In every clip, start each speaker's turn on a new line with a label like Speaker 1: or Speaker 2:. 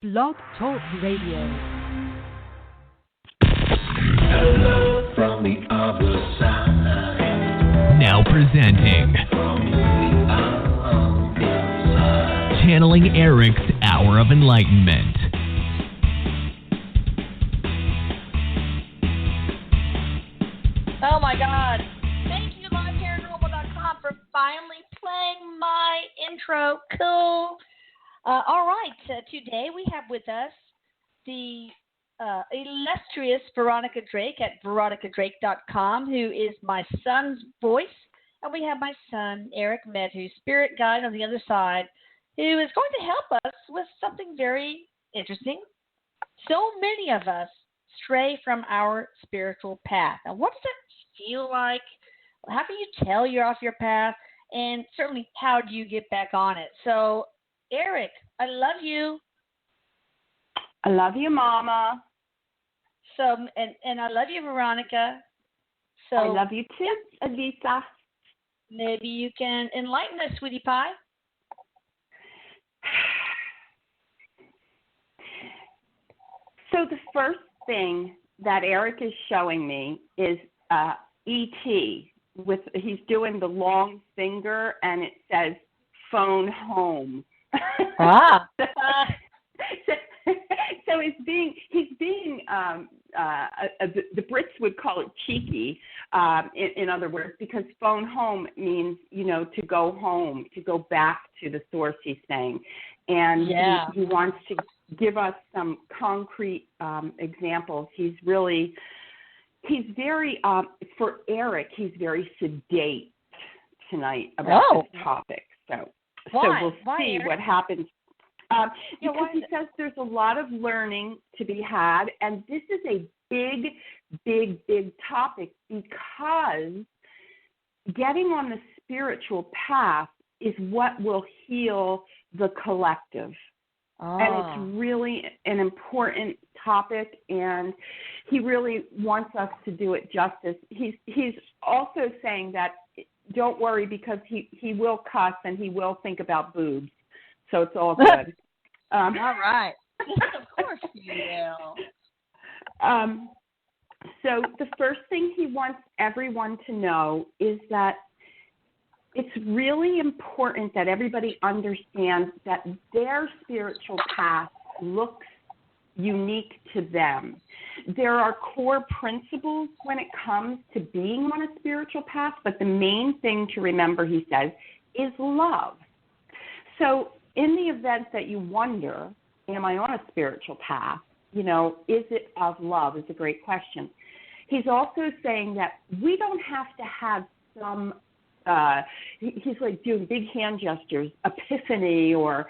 Speaker 1: Blog Talk Radio.
Speaker 2: Hello from the other side.
Speaker 3: Now presenting
Speaker 2: From the other side.
Speaker 3: Channeling Erik's Hour of Enlightenment.
Speaker 4: Oh my God. Thank you, LiveParanormal.com, for finally playing my intro. Cool. All right. Today we have with us the illustrious Veronica Drake at veronicadrake.com, who is my son's voice. And we have my son, Erik Metu, spirit guide on the other side, who is going to help us with something very interesting. So many of us stray from our spiritual path. Now, what does that feel like? How can you tell you're off your path? And certainly, how do you get back on it? So, Erik, I love you.
Speaker 5: I love you, Mama.
Speaker 4: So, and I love you, Veronica. So
Speaker 5: I love you too, Alisa.
Speaker 4: Maybe you can enlighten us, sweetie pie.
Speaker 5: So the first thing that Erik is showing me is E.T. He's doing the long finger, and it says "phone home."
Speaker 4: Ah.
Speaker 5: So he's being the Brits would call it cheeky, in other words, because phone home means, to go home, to go back to the source, he's saying. And he wants to give us some concrete examples. He's very, for Erik, he's very sedate tonight about this topic. So we'll see
Speaker 4: Erik?
Speaker 5: what happens. Because he says there's a lot of learning to be had, and this is a big, big, big topic, because getting on the spiritual path is what will heal the collective. And it's really an important topic, and he really wants us to do it justice. He's also saying that don't worry, because he will cuss and he will think about boobs. So it's all good.
Speaker 4: All right. Of course you will.
Speaker 5: So the first thing he wants everyone to know is that it's really important that everybody understands that their spiritual path looks unique to them. There are core principles when it comes to being on a spiritual path, but the main thing to remember, he says, is love. So in the event that you wonder, am I on a spiritual path? Is it of love? Is a great question. He's also saying that we don't have to have some, he's like doing big hand gestures, epiphany or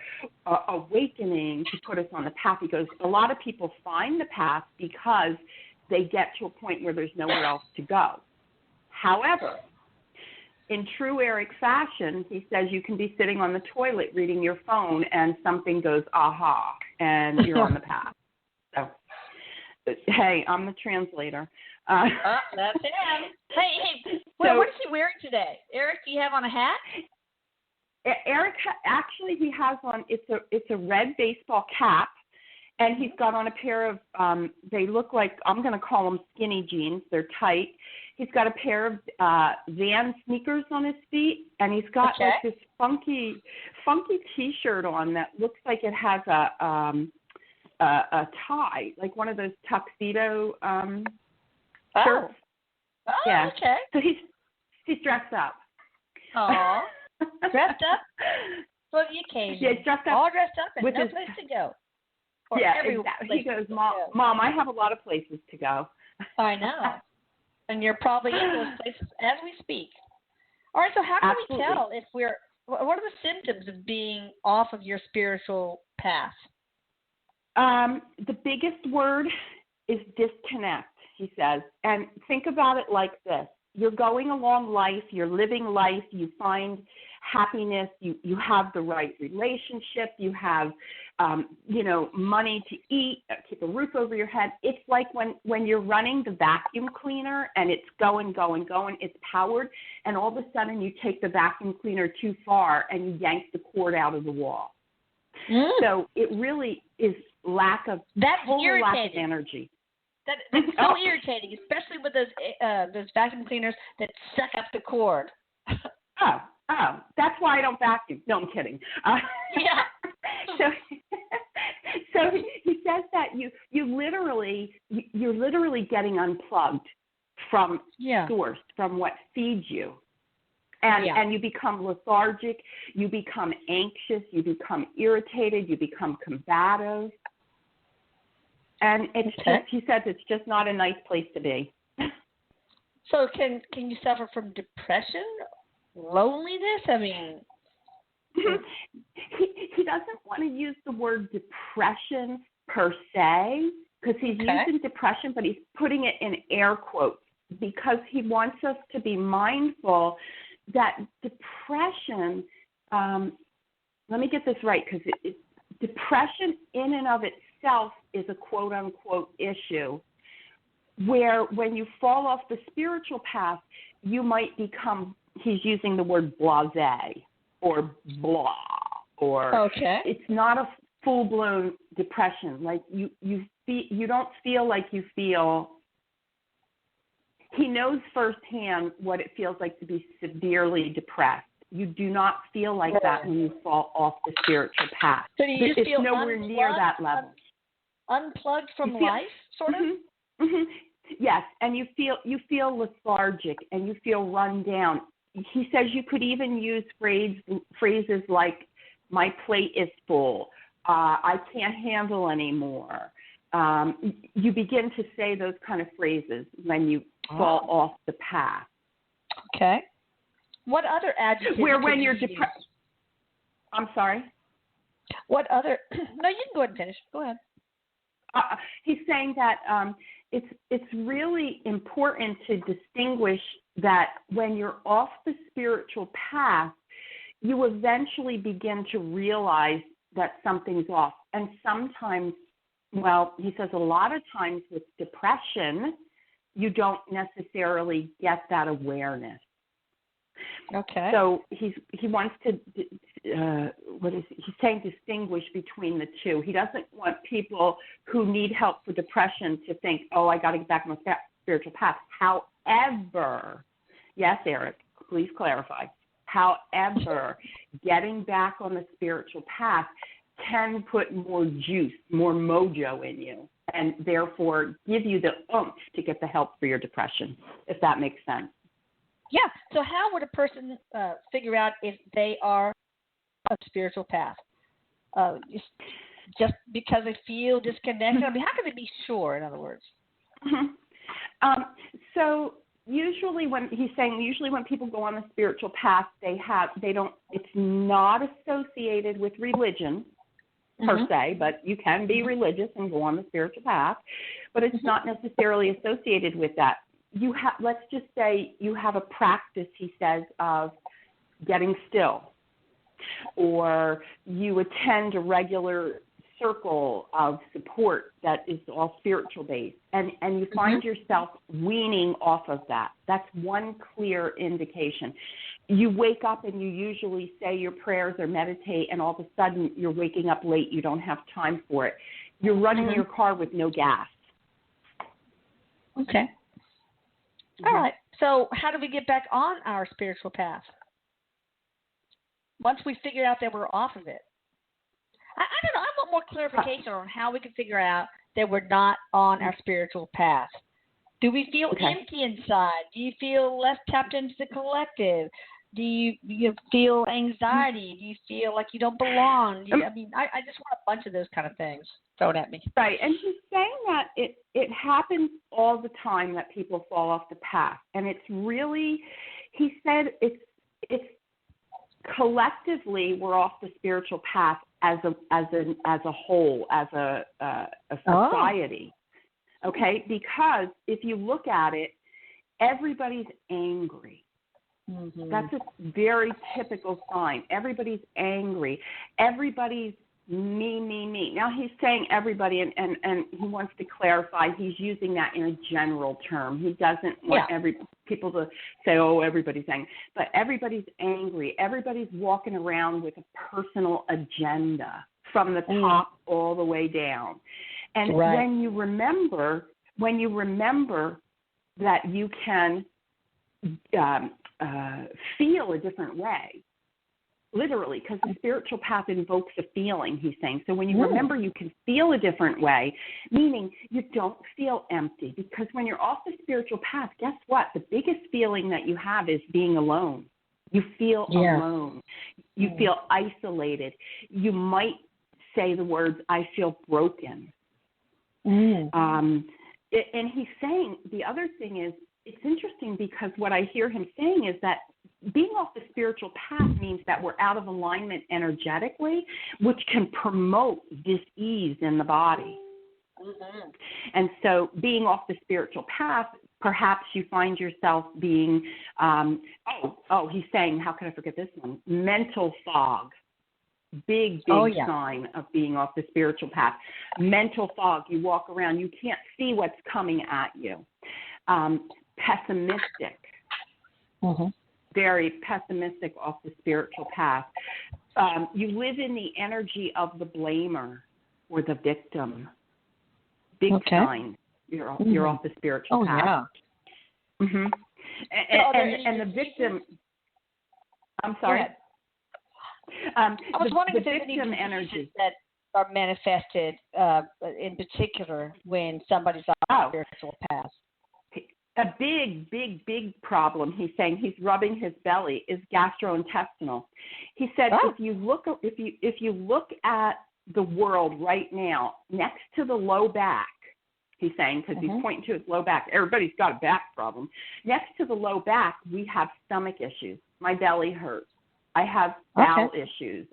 Speaker 5: awakening to put us on the path. He goes, a lot of people find the path because they get to a point where there's nowhere else to go. However, in true Erik fashion, he says you can be sitting on the toilet reading your phone and something goes, aha, and you're on the path. So, hey, I'm the translator.
Speaker 4: That's him. Hey, what is he wearing today? Erik, do you have on a hat?
Speaker 5: Erik, actually, he has on, it's a red baseball cap, and he's got on a pair of, they look like, I'm going to call them skinny jeans. They're tight. He's got a pair of Van sneakers on his feet, and he's got like this funky T-shirt on that looks like it has a tie, like one of those tuxedo shirts.
Speaker 4: Oh,
Speaker 5: yeah.
Speaker 4: Okay.
Speaker 5: So he's dressed up.
Speaker 4: Oh, dressed up for the occasion.
Speaker 5: Yeah, dressed up.
Speaker 4: All dressed up and
Speaker 5: with
Speaker 4: no
Speaker 5: his,
Speaker 4: place to go. Or
Speaker 5: yeah, exactly. He goes, Mom, I have a lot of places to go.
Speaker 4: I know. And you're probably in those places as we speak. All right, so how can we tell if what are the symptoms of being off of your spiritual path?
Speaker 5: The biggest word is disconnect, he says. And think about it like this. You're going along life, you're living life, you find happiness, you have the right relationship, you have, money to eat, keep a roof over your head. It's like when you're running the vacuum cleaner and it's going, it's powered, and all of a sudden you take the vacuum cleaner too far and you yank the cord out of the wall. So it really is
Speaker 4: That's
Speaker 5: total lack of
Speaker 4: irritating. That's so irritating, especially with those vacuum cleaners that suck up the cord.
Speaker 5: Oh, that's why I don't vacuum. No, I'm kidding.
Speaker 4: Yeah.
Speaker 5: So he says that you're literally getting unplugged from source, from what feeds you. And you become lethargic, you become anxious, you become irritated, you become combative. And it's just, he says it's just not a nice place to be.
Speaker 4: So can you suffer from depression, loneliness? I mean,
Speaker 5: he doesn't want to use the word depression per se, because he's using depression, but he's putting it in air quotes because he wants us to be mindful that depression, let me get this right, because depression in and of itself is a quote-unquote issue, where when you fall off the spiritual path, you might become, he's using the word blasé or blah, or it's not a full-blown depression. Like you don't feel like you feel. He knows firsthand what it feels like to be severely depressed. You do not feel like that when you fall off the spiritual path.
Speaker 4: So do you just feel
Speaker 5: nowhere near that level.
Speaker 4: Unplugged from life, sort of?
Speaker 5: Mm-hmm. Yes, and you feel lethargic and you feel run down. He says you could even use phrases like, my plate is full, I can't handle anymore. You begin to say those kind of phrases when you fall off the path.
Speaker 4: Okay. What other adjectives?
Speaker 5: When you're depressed. I'm sorry?
Speaker 4: What other? No, you can go ahead and finish. Go ahead.
Speaker 5: He's saying that it's really important to distinguish that when you're off the spiritual path, you eventually begin to realize that something's off. And sometimes, well, he says a lot of times with depression, you don't necessarily get that awareness.
Speaker 4: Okay.
Speaker 5: So he wants to, he's saying distinguish between the two. He doesn't want people who need help for depression to think, oh, I got to get back on the spiritual path. However, yes, Erik, please clarify. However, getting back on the spiritual path can put more juice, more mojo in you, and therefore give you the oomph to get the help for your depression, if that makes sense.
Speaker 4: Yeah. So how would a person figure out if they are on a spiritual path? Just because they feel disconnected? I mean, how can they be sure, in other words?
Speaker 5: Mm-hmm. So usually when people go on the spiritual path, it's not associated with religion per se, but you can be religious and go on the spiritual path, but it's not necessarily associated with that. Let's just say you have a practice, he says, of getting still, or you attend a regular circle of support that is all spiritual based, and you find yourself weaning off of that. That's one clear indication. You wake up and you usually say your prayers or meditate, and all of a sudden you're waking up late. You don't have time for it. You're running your car with no gas.
Speaker 4: Okay. All right. So how do we get back on our spiritual path? Once we figure out that we're off of it. I don't know. I want more clarification on how we can figure out that we're not on our spiritual path. Do we feel empty inside? Do you feel less tapped into the collective? Do you feel anxiety? Do you feel like you don't belong? I just want a bunch of those kind of things thrown at me.
Speaker 5: Right, and he's saying that it happens all the time that people fall off the path, and it's really, he said it's collectively we're off the spiritual path as a whole, as a society. Okay, because if you look at it, everybody's angry. That's a very typical sign. Everybody's angry. Everybody's me. Now he's saying everybody, and he wants to clarify he's using that in a general term. He doesn't want people to say, oh, everybody's angry. But everybody's angry. Everybody's walking around with a personal agenda from the top all the way down. And when you remember that you can feel a different way, literally, because the spiritual path invokes a feeling, he's saying. So when you remember you can feel a different way, meaning you don't feel empty. Because when you're off the spiritual path, guess what? The biggest feeling that you have is being alone. You feel alone. You feel isolated. You might say the words, I feel broken. And he's saying, the other thing is, it's interesting because what I hear him saying is that being off the spiritual path means that we're out of alignment energetically, which can promote dis-ease in the body. And so being off the spiritual path, perhaps you find yourself being, he's saying, how can I forget this one? Mental fog. Big sign of being off the spiritual path. Mental fog. You walk around, you can't see what's coming at you. Pessimistic. Very pessimistic off the spiritual path. You live in the energy of the blamer or the victim. Big sign you're off the spiritual path. And the victim. I'm sorry.
Speaker 4: I was wondering
Speaker 5: the
Speaker 4: if there's
Speaker 5: victim
Speaker 4: any
Speaker 5: energy
Speaker 4: that are manifested in particular when somebody's on the spiritual path.
Speaker 5: A big problem, he's saying, he's rubbing his belly, is gastrointestinal. He said if you look at the world right now, next to the low back, he's saying, because he's pointing to his low back. Everybody's got a back problem. Next to the low back, we have stomach issues. My belly hurts. I have bowel issues.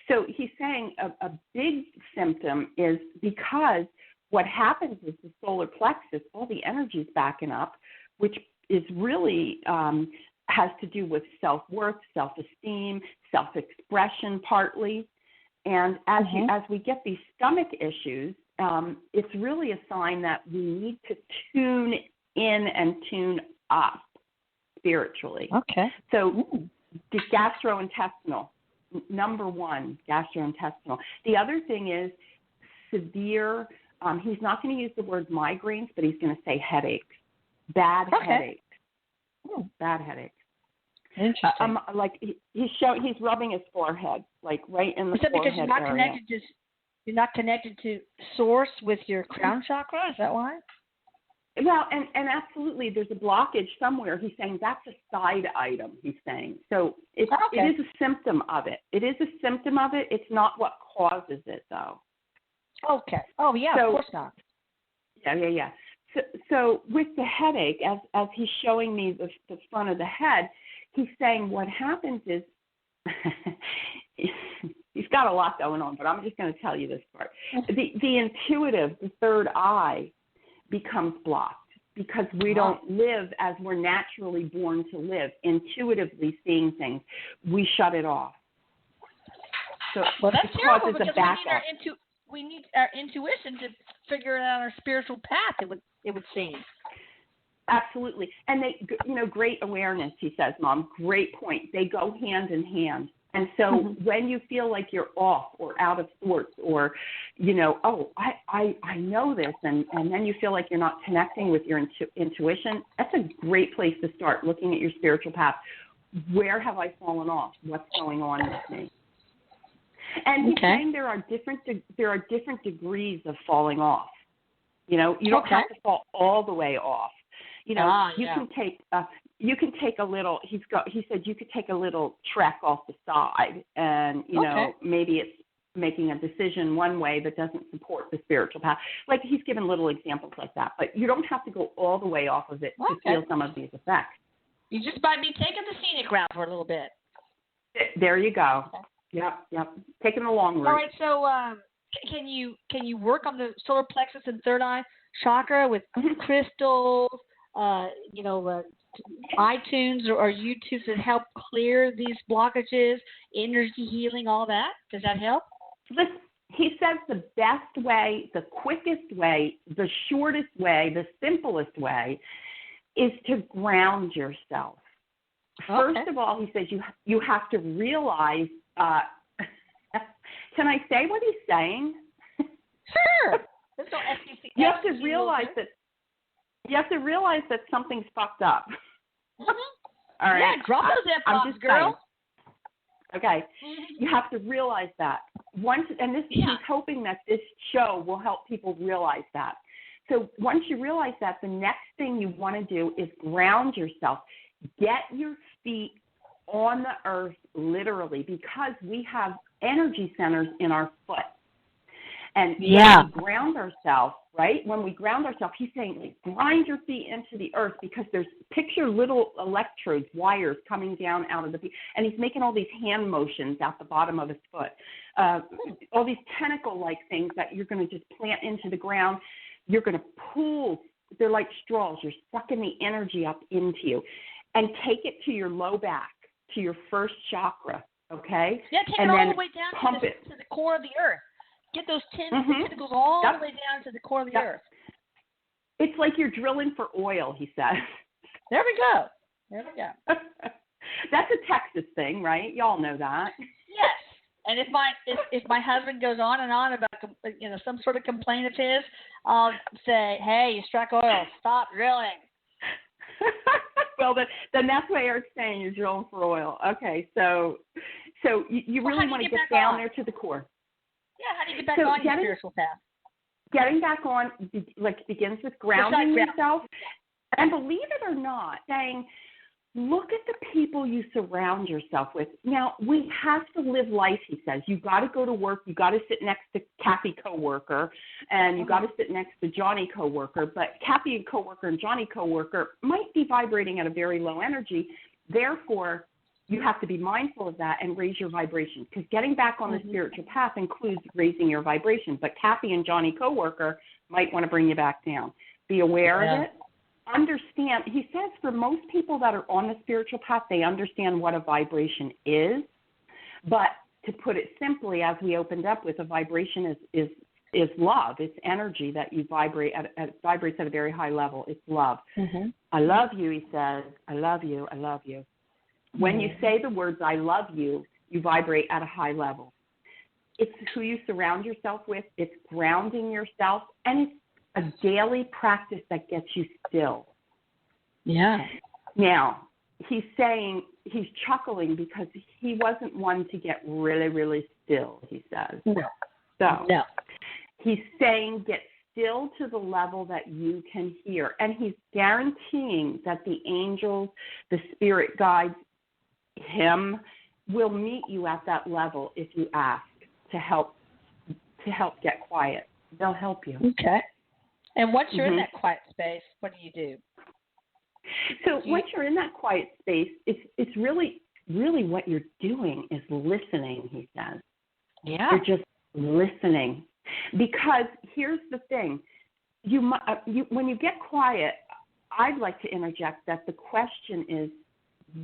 Speaker 5: So he's saying a big symptom is because what happens is the solar plexus, all the energy is backing up, which is really has to do with self-worth, self-esteem, self-expression partly. And as we get these stomach issues, it's really a sign that we need to tune in and tune up spiritually. So the gastrointestinal, number one, gastrointestinal. The other thing is severe, he's not going to use the word migraines, but he's going to say headaches, bad headaches. Bad headaches.
Speaker 4: Interesting.
Speaker 5: Like he's rubbing his forehead, like right in the forehead
Speaker 4: because you're not connected to source with your crown chakra? Is that why?
Speaker 5: Well, and absolutely, there's a blockage somewhere. He's saying that's a side item, he's saying. So it is a symptom of it. It is a symptom of it. It's not what causes it, though.
Speaker 4: Okay. Oh, yeah, of course not.
Speaker 5: Yeah. So with the headache, as he's showing me the front of the head, he's saying what happens is he's got a lot going on, but I'm just going to tell you this part. The intuitive, the third eye, becomes blocked because we don't live as we're naturally born to live, intuitively seeing things. We shut it off. So
Speaker 4: that's terrible because
Speaker 5: we
Speaker 4: need our intuition to figure out our spiritual path, it would seem.
Speaker 5: Absolutely. And great awareness, he says, Mom, great point. They go hand in hand. And so when you feel like you're off or out of sorts or, I know this, and then you feel like you're not connecting with your intuition, that's a great place to start looking at your spiritual path. Where have I fallen off? What's going on with me? And he's saying there are different degrees of falling off. You don't have to fall all the way off. You can take a little. He said you could take a little trek off the side, and maybe it's making a decision one way that doesn't support the spiritual path. Like he's given little examples like that, but you don't have to go all the way off of it to feel some of these effects.
Speaker 4: You just might be taking the scenic route for a little bit.
Speaker 5: There you go. Okay. Yep. Taking the long route.
Speaker 4: All right. So can you work on the solar plexus and third eye chakra with crystals? iTunes or YouTube to help clear these blockages, energy healing, all that? Does that help?
Speaker 5: Listen, he says the best way, the quickest way, the shortest way, the simplest way is to ground yourself. First of all, he says you have to realize Can I say what he's saying?
Speaker 4: Sure. Let's go SEC.
Speaker 5: You have to realize that something's fucked up.
Speaker 4: Mm-hmm.
Speaker 5: All right.
Speaker 4: Yeah, drop those F-bombs, girl.
Speaker 5: Okay. You have to realize that. He's hoping that this show will help people realize that. So once you realize that, the next thing you want to do is ground yourself. Get your feet on the earth, literally, because we have energy centers in our foot. And when we ground ourselves, right? When we ground ourselves, he's saying, like, grind your feet into the earth, because picture little electrodes, wires coming down out of the feet. And he's making all these hand motions at the bottom of his foot. All these tentacle-like things that you're going to just plant into the ground. You're going to pull. They're like straws. You're sucking the energy up into you. And take it to your low back, to your first chakra, okay?
Speaker 4: Yeah, take it all the way down to the core of the earth. Get those tentacles all the way down to the core of the earth.
Speaker 5: It's like you're drilling for oil, he says.
Speaker 4: There we go.
Speaker 5: That's a Texas thing, right? Y'all know that.
Speaker 4: Yes. And if my husband goes on and on about some sort of complaint of his, I'll say, hey, you struck oil. Stop drilling.
Speaker 5: Well, then that's what Eric's saying. You're drilling for oil. Okay, so you really want to get down there to the core.
Speaker 4: Yeah, how do you get back on your spiritual path?
Speaker 5: Getting back on begins with grounding yourself. And believe it or not, saying, look at the people you surround yourself with. Now, we have to live life, he says. You've got to go to work. You've got to sit next to Kathy coworker, and you've got to sit next to Johnny coworker. But Kathy coworker and Johnny coworker might be vibrating at a very low energy. Therefore, you have to be mindful of that and raise your vibration, because getting back on the spiritual path includes raising your vibration. But Kathy and Johnny coworker might want to bring you back down. Be aware of it. Understand, he says, for most people that are on the spiritual path, they understand what a vibration is. But to put it simply, as we opened up with, a vibration is love. It's energy that you vibrate at vibrates at a very high level. It's love. Mm-hmm. I love you, he says. I love you. I love you. When you say the words, I love you, you vibrate at a high level. It's who you surround yourself with. It's grounding yourself. And it's a daily practice that gets you still.
Speaker 4: Yeah.
Speaker 5: Now, he's he's chuckling because he wasn't one to get really, really still, he says. No. He's saying get still to the level that you can hear. And he's guaranteeing that the angels, the spirit guides, him will meet you at that level if you ask to help get quiet. They'll help you.
Speaker 4: Okay. And once you're in that quiet space, what do you do?
Speaker 5: So once you're in that quiet space, it's really what you're doing is listening, he says.
Speaker 4: Yeah.
Speaker 5: You're just listening. Because here's the thing. When you get quiet, I'd like to interject that the question is,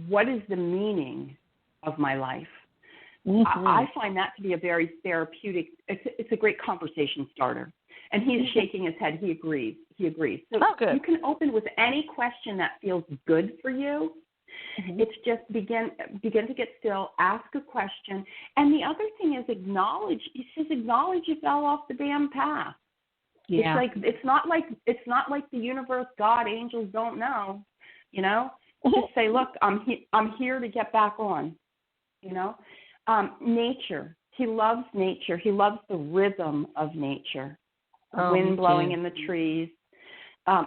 Speaker 5: what is the meaning of my life? Mm-hmm. I find that to be a very therapeutic, it's a great conversation starter. And he's shaking his head. He agrees. So you can open with any question that feels good for you. Mm-hmm. It's just begin to get still, ask a question. And the other thing is acknowledge. He says acknowledge you fell off the damn path. Yeah. It's not like the universe, God, angels don't know, Just say, look, I'm here to get back on, Nature. He loves nature. He loves the rhythm of nature. Wind blowing in the trees,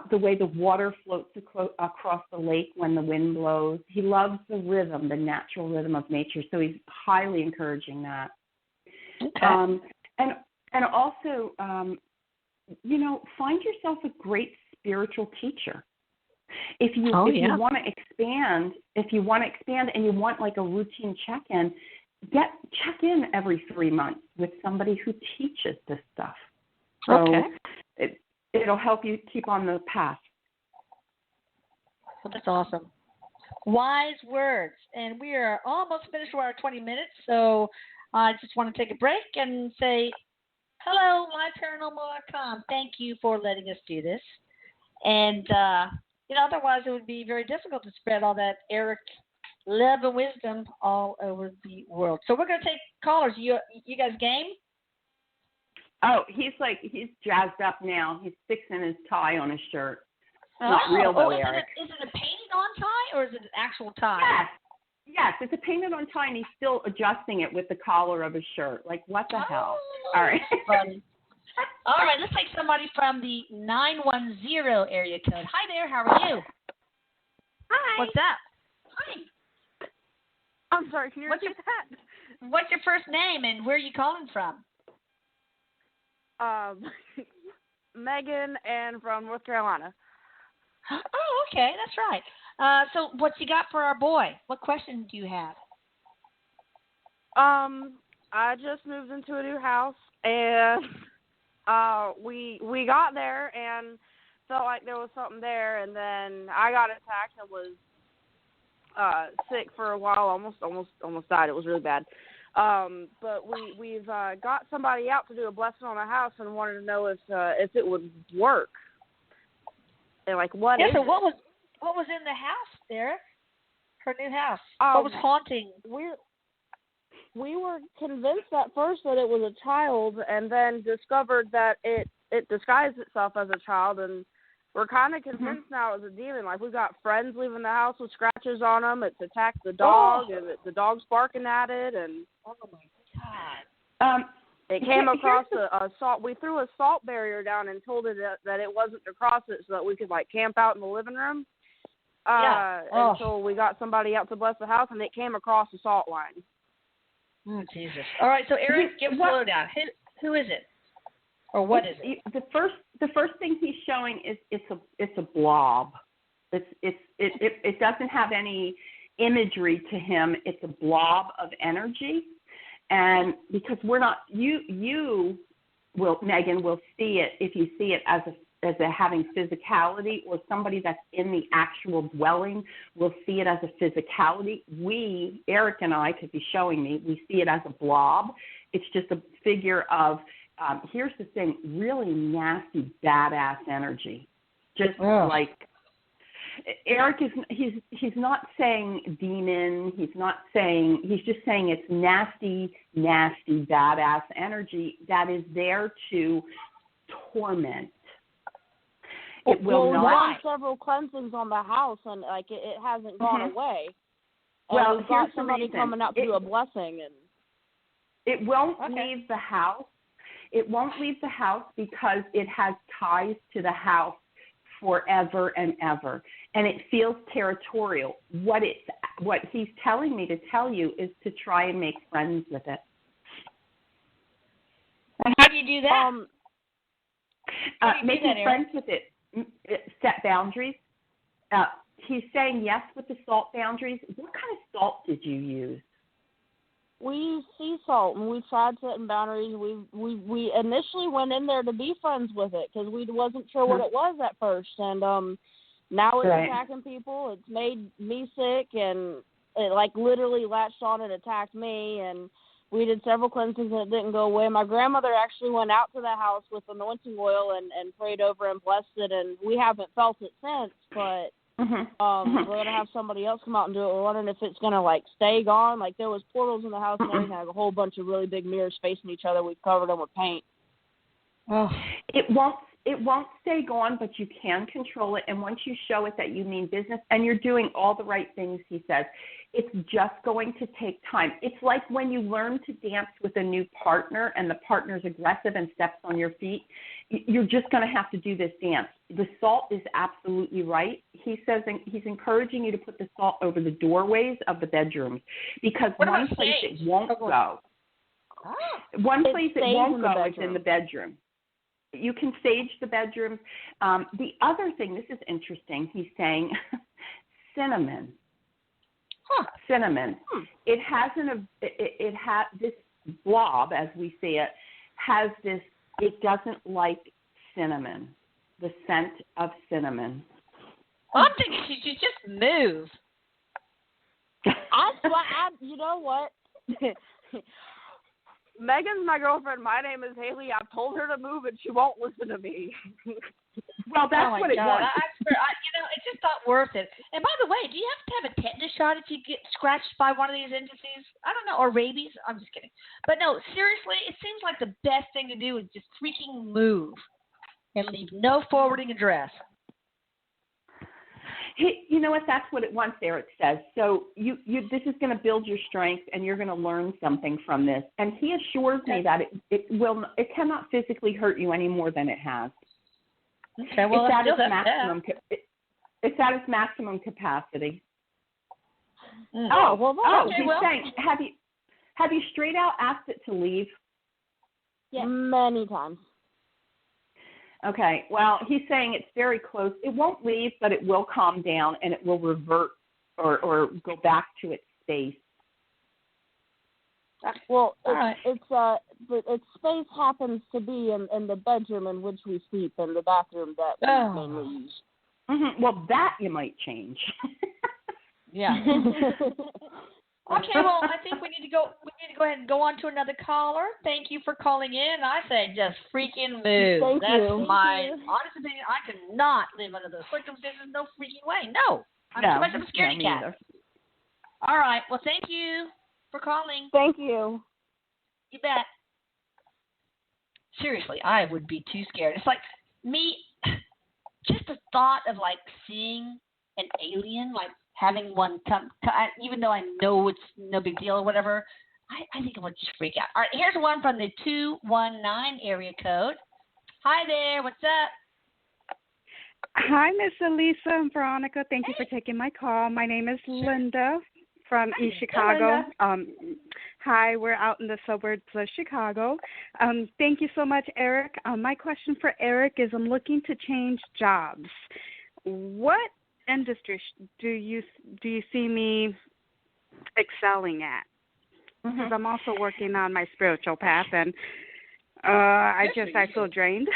Speaker 5: the way the water floats across the lake when the wind blows. He loves the rhythm, the natural rhythm of nature. So he's highly encouraging that. Okay. And also, find yourself a great spiritual teacher. If you want to expand, and you want like a routine check-in, check in every 3 months with somebody who teaches this stuff. So it'll help you keep on the path.
Speaker 4: Well, that's awesome. Wise words. And we are almost finished with our 20 minutes, so I just want to take a break and say, hello, myparanormal.com. Thank you for letting us do this. And, otherwise it would be very difficult to spread all that Erik love and wisdom all over the world. So we're going to take callers. You guys game?
Speaker 5: Oh, he's jazzed up now. He's fixing his tie on his shirt. Not real though, Erik.
Speaker 4: Is it a painted on tie or is it an actual tie?
Speaker 5: Yes, it's a painted on tie, and he's still adjusting it with the collar of his shirt. Like, what the hell? All right.
Speaker 4: Funny. All right, let's take somebody from the 910 area code. Hi there, how are you?
Speaker 6: Hi.
Speaker 4: What's up? Hi.
Speaker 6: I'm sorry, can you repeat that?
Speaker 4: What's your first name and where are you calling from?
Speaker 6: Megan, and from North Carolina.
Speaker 4: Oh, okay, that's right. So what you got for our boy? What question do you have?
Speaker 6: I just moved into a new house, and we got there and felt like there was something there, and then I got attacked and was sick for a while, almost died. It was really bad. But we've got somebody out to do a blessing on the house and wanted to know if it would work. And like, what is
Speaker 4: so
Speaker 6: it?
Speaker 4: what was in the house there? Her new house. What was haunting?
Speaker 6: We were convinced at first that it was a child, and then discovered that it disguised itself as a child, and we're kind of convinced now it's a demon. Like, we've got friends leaving the house with scratches on them. It's attacked the dog, and the dog's barking at it, and
Speaker 4: oh my God.
Speaker 6: It came across a salt. We threw a salt barrier down and told it that it wasn't to cross it, so that we could like camp out in the living room. Until we got somebody out to bless the house, and it came across the salt line.
Speaker 4: Oh Jesus! All right, so Erik, give a lowdown. Who is it, or what is it?
Speaker 5: The first thing he's showing is it's a blob. It doesn't have any imagery to him. It's a blob of energy. And because we're not, you will, Megan, will see it if you see it as a having physicality, or somebody that's in the actual dwelling will see it as a physicality. Erik and I, could be showing me, we see it as a blob. It's just a figure of, here's the thing, really nasty, badass energy. Just like, Erik he's not saying demon. He's just saying it's nasty, badass energy that is there to torment. It will not.
Speaker 6: We've done several cleansings on the house, and like it hasn't gone away. And
Speaker 5: well,
Speaker 6: we've got
Speaker 5: here's
Speaker 6: somebody
Speaker 5: the reason.
Speaker 6: coming out to do a blessing, and
Speaker 5: it won't leave the house. It won't leave the house because it has ties to the house forever and ever, and it feels territorial. What he's telling me to tell you is to try and make friends with it.
Speaker 4: And how do you do that?
Speaker 5: Making friends with it, set boundaries. He's saying yes with the salt boundaries. What kind of salt did you use?
Speaker 6: We use sea salt, and we tried setting boundaries. We initially went in there to be friends with it because we wasn't sure what it was at first, and now it's attacking people. It's made me sick, and it like literally latched on and attacked me. And we did several cleansings, and it didn't go away. My grandmother actually went out to the house with anointing oil and prayed over and blessed it, and we haven't felt it since, but. We're going to have somebody else come out and do it. We're wondering if it's going to, like, stay gone. Like, there was portals in the house and everything. Like, a whole bunch of really big mirrors facing each other. We've covered them with paint.
Speaker 4: Oh.
Speaker 5: It won't stay gone, but you can control it. And once you show it that you mean business and you're doing all the right things, he says, it's just going to take time. It's like when you learn to dance with a new partner and the partner's aggressive and steps on your feet. You're just going to have to do this dance. The salt is absolutely right. He says he's encouraging you to put the salt over the doorways of the bedrooms because one place it won't go. One place it won't go is in the bedroom. You can sage the bedroom. The other thing, this is interesting, he's saying cinnamon. Cinnamon. It has this blob, as we see it, has this. It doesn't like cinnamon, the scent of cinnamon.
Speaker 4: Well, I'm thinking she should just move.
Speaker 6: You know what? Megan's my girlfriend. My name is Haley. I've told her to move, and she won't listen to me.
Speaker 5: Well, that's what it was.
Speaker 4: I swear, it's just not worth it. And by the way, do you have to have a tetanus shot if you get scratched by one of these entities? I don't know, or rabies? I'm just kidding. But no, seriously, it seems like the best thing to do is just freaking move and leave no forwarding address.
Speaker 5: You know what? That's what it wants, Erik says. So this is going to build your strength, and you're going to learn something from this. And he assures me that it cannot physically hurt you any more than it has.
Speaker 4: Okay, well,
Speaker 5: it's at its maximum capacity.
Speaker 4: Mm.
Speaker 5: He's saying, have you straight out asked it to leave?
Speaker 6: Yes. Many times.
Speaker 5: Okay, well, he's saying it's very close. It won't leave, but it will calm down, and it will revert or go back to its space.
Speaker 6: Well, its space happens to be in the bedroom in which we sleep, and the bathroom that we mainly use.
Speaker 5: Mm-hmm. Well, that you might change.
Speaker 4: Yeah. Okay, well, I think we need to go ahead and go on to another caller. Thank you for calling in. I say just freaking move. That's my honest opinion. I cannot live under those circumstances. No freaking way. No. I'm too much of a scaredy cat.
Speaker 5: Either.
Speaker 4: All right. Well, thank you for calling.
Speaker 6: Thank you.
Speaker 4: You bet. Seriously, I would be too scared. It's like me, just the thought of like seeing an alien, like having one come, even though I know it's no big deal or whatever, I think I would just freak out. All right, here's one from the 219 area code. Hi there, what's up?
Speaker 7: Hi, Miss Elisa and Veronica. Thank you for taking my call. My name is Linda from East Chicago. Hi, we're out in the suburbs of Chicago. Thank you so much, Erik. My question for Erik is I'm looking to change jobs. What industry do you see me excelling at? Because I'm also working on my spiritual path, and I feel drained.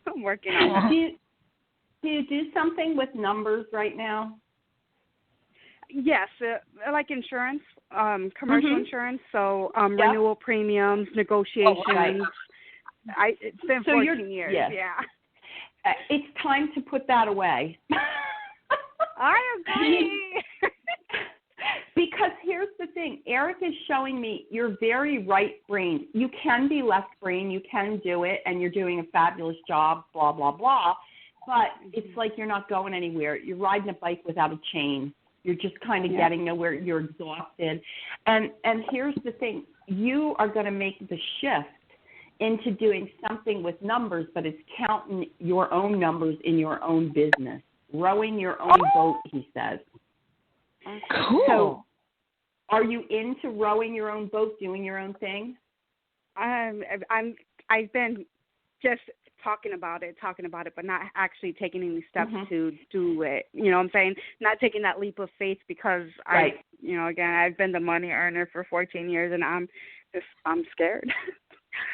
Speaker 7: So I'm working on that.
Speaker 5: Do you do something with numbers right now?
Speaker 7: Yes, like insurance, commercial insurance, so renewal premiums, negotiations.
Speaker 5: Oh, right.
Speaker 7: It's been 14 years, yeah.
Speaker 5: It's time to put that away.
Speaker 7: I agree.
Speaker 5: Because here's the thing. Erik is showing me you're very right-brained. You can be left-brained. You can do it, and you're doing a fabulous job, blah, blah, blah. But it's like you're not going anywhere. You're riding a bike without a chain. You're just kind of getting nowhere. You're exhausted. And here's the thing. You are going to make the shift into doing something with numbers, but it's counting your own numbers in your own business. Rowing your own boat, he says.
Speaker 4: Cool.
Speaker 5: So, are you into rowing your own boat, doing your own thing?
Speaker 7: I've been just talking about it, but not actually taking any steps to do it. You know what I'm saying? Not taking that leap of faith because I've been the money earner for 14 years, and I'm scared.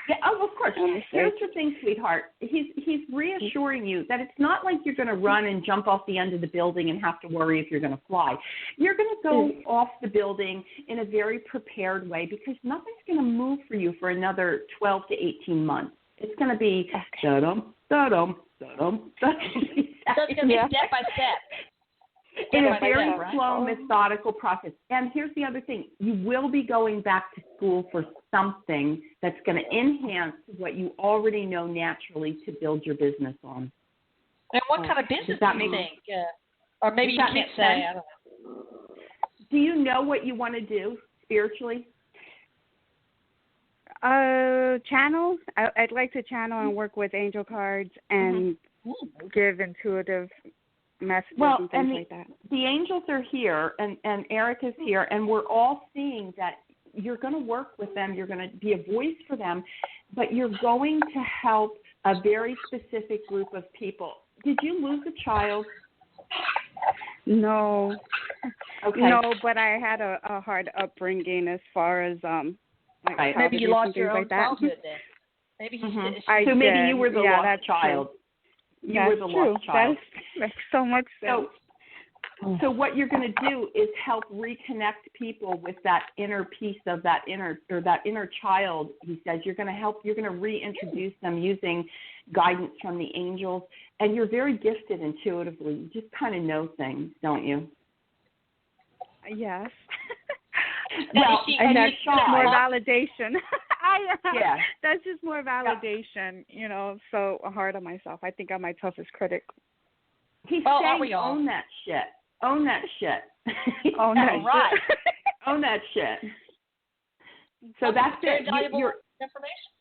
Speaker 5: Yeah, of course. Here's the thing, sweetheart. He's reassuring you that it's not like you're going to run and jump off the end of the building and have to worry if you're going to fly. You're going to go off the building in a very prepared way because nothing's going to move for you for another 12 to 18 months. It's going to be da-dum, da-dum, da-dum, da-dum.
Speaker 4: So it's going to be step by step.
Speaker 5: In a very slow, methodical process. And here's the other thing. You will be going back to school for something that's going to enhance what you already know naturally to build your business on.
Speaker 4: And what kind of business do you think? Or maybe you can't say. I don't know.
Speaker 5: Do you know what you want to do spiritually?
Speaker 7: Channel. I'd like to channel and work with angel cards and give intuitive messages and things like that.
Speaker 5: The angels are here, and Erik is here, and we're all seeing that you're going to work with them. You're going to be a voice for them, but you're going to help a very specific group of people. Did you lose a child?
Speaker 7: No.
Speaker 5: Okay.
Speaker 7: No, but I had a hard upbringing as far as
Speaker 4: maybe you lost your own
Speaker 7: like that.
Speaker 4: childhood then. Maybe
Speaker 5: so maybe you were the lost child. You were the lost child.
Speaker 7: That makes so much sense.
Speaker 5: So what you're going to do is help reconnect people with that inner piece of that inner child. He says you're going to reintroduce them using guidance from the angels. And you're very gifted intuitively. You just kind of know things, don't you?
Speaker 7: Yes.
Speaker 5: Well,
Speaker 7: and that's just more validation.
Speaker 5: Yeah.
Speaker 7: That's just more validation, so hard on myself. I think I'm my toughest critic.
Speaker 5: He's saying own that shit. Own that shit.
Speaker 7: Own that
Speaker 4: right.
Speaker 7: shit.
Speaker 5: Own that shit. So that's
Speaker 4: very
Speaker 5: it.
Speaker 4: Valuable information.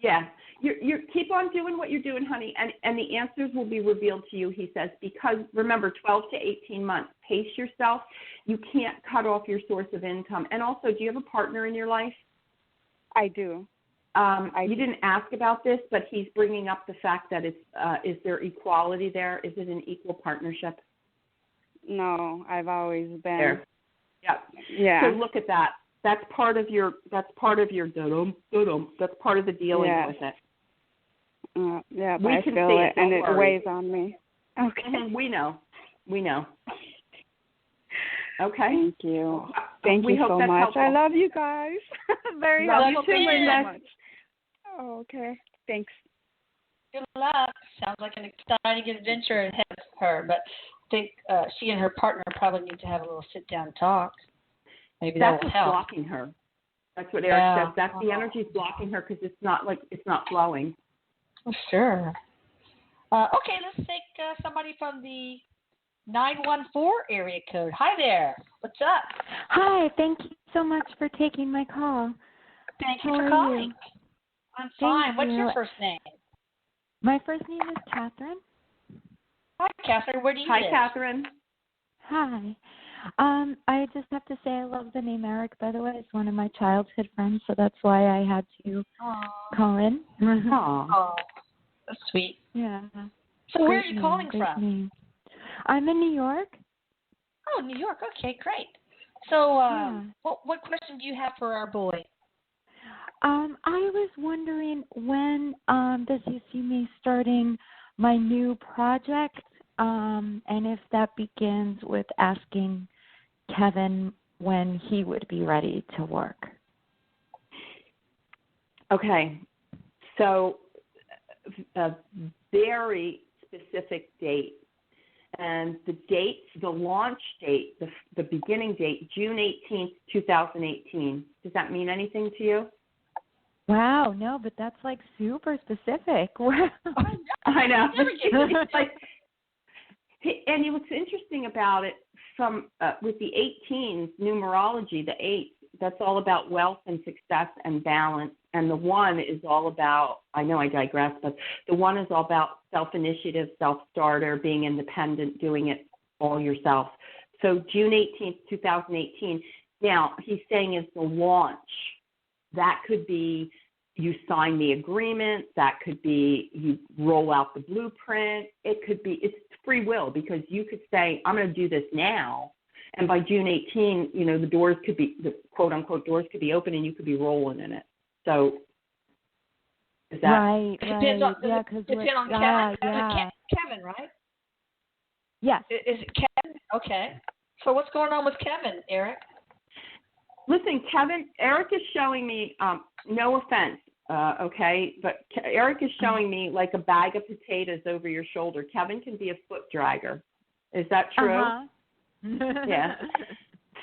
Speaker 5: Yeah. You keep on doing what you're doing, honey, and the answers will be revealed to you, he says, because remember, 12 to 18 months. Pace yourself. You can't cut off your source of income. And also, do you have a partner in your life?
Speaker 7: I do.
Speaker 5: You didn't ask about this, but he's bringing up the fact that is there equality there? Is it an equal partnership?
Speaker 7: No, I've always been.
Speaker 5: There. Yep.
Speaker 7: Yeah.
Speaker 5: So look at that. That's part of your That's part of the dealing with it.
Speaker 7: Yeah,
Speaker 5: we
Speaker 7: I
Speaker 5: can
Speaker 7: feel
Speaker 5: see
Speaker 7: it, and it
Speaker 5: worry.
Speaker 7: weighs on me. Okay.
Speaker 5: Mm-hmm. We know. Okay.
Speaker 7: Thank you. Thank
Speaker 5: we
Speaker 7: you
Speaker 5: hope
Speaker 7: so
Speaker 5: that's
Speaker 7: much.
Speaker 5: helpful.
Speaker 7: I love you guys. Very
Speaker 5: Love
Speaker 7: helpful.
Speaker 5: you too,
Speaker 7: Thank you
Speaker 5: Linda.
Speaker 7: so much. Oh, okay. Thanks.
Speaker 4: Good luck. Sounds like an exciting adventure ahead of her, but I think she and her partner probably need to have a little sit-down talk. Maybe
Speaker 5: that's
Speaker 4: that will
Speaker 5: what's
Speaker 4: help.
Speaker 5: blocking her. That's what Erik says. That's the energy's blocking her because it's not flowing.
Speaker 4: Sure. Okay, let's take somebody from the 914 area code. Hi there. What's up?
Speaker 8: Hi. Thank you so much for taking my call.
Speaker 4: Thank you
Speaker 8: How
Speaker 4: for
Speaker 8: are
Speaker 4: calling.
Speaker 8: you?
Speaker 4: I'm fine. What's
Speaker 8: you.
Speaker 4: your first name?
Speaker 8: My first name is Catherine.
Speaker 4: Hi, Catherine. Where do you live?
Speaker 5: Hi, Catherine.
Speaker 8: Hi. I just have to say I love the name Erik, by the way. It's one of my childhood friends, so that's why I had to call in.
Speaker 4: Oh, that's sweet.
Speaker 8: Yeah.
Speaker 4: So where are you calling
Speaker 8: great
Speaker 4: from?
Speaker 8: Name. I'm in New York.
Speaker 4: Oh, New York. Okay, great. So
Speaker 8: Yeah.
Speaker 4: what question do you have for our boy?
Speaker 8: I was wondering when does he see me starting my new project, and if that begins with asking Kevin when he would be ready to work.
Speaker 5: Okay. So a very specific date. And the launch date, the beginning date, June 18th, 2018. Does that mean anything to you?
Speaker 8: Wow, no, but that's like super specific. Wow.
Speaker 5: I know. It's like, and what's interesting about it from with the 18s numerology, the 8, that's all about wealth and success and balance. And the 1 is all about, I know I digress, but the 1 is all about self-initiative, self-starter, being independent, doing it all yourself. So June 18th, 2018. Now, he's saying is the launch. That could be you sign the agreement. That could be you roll out the blueprint. It could be, it's free will because you could say, I'm going to do this now. And by June 18, the doors could be, the quote-unquote doors could be open and you could be rolling in it. So is that?
Speaker 8: Right.
Speaker 4: Depends on,
Speaker 8: yeah, because
Speaker 4: depends on
Speaker 8: Kevin.
Speaker 4: Yeah. Kevin, right?
Speaker 8: Yes.
Speaker 4: Is it Kevin? Okay. So what's going on with Kevin, Erik?
Speaker 5: Listen, Erik is showing me, no offense, okay, but Erik is showing me like a bag of potatoes over your shoulder. Kevin can be a foot dragger. Is that true?
Speaker 8: Uh-huh.
Speaker 5: Yeah.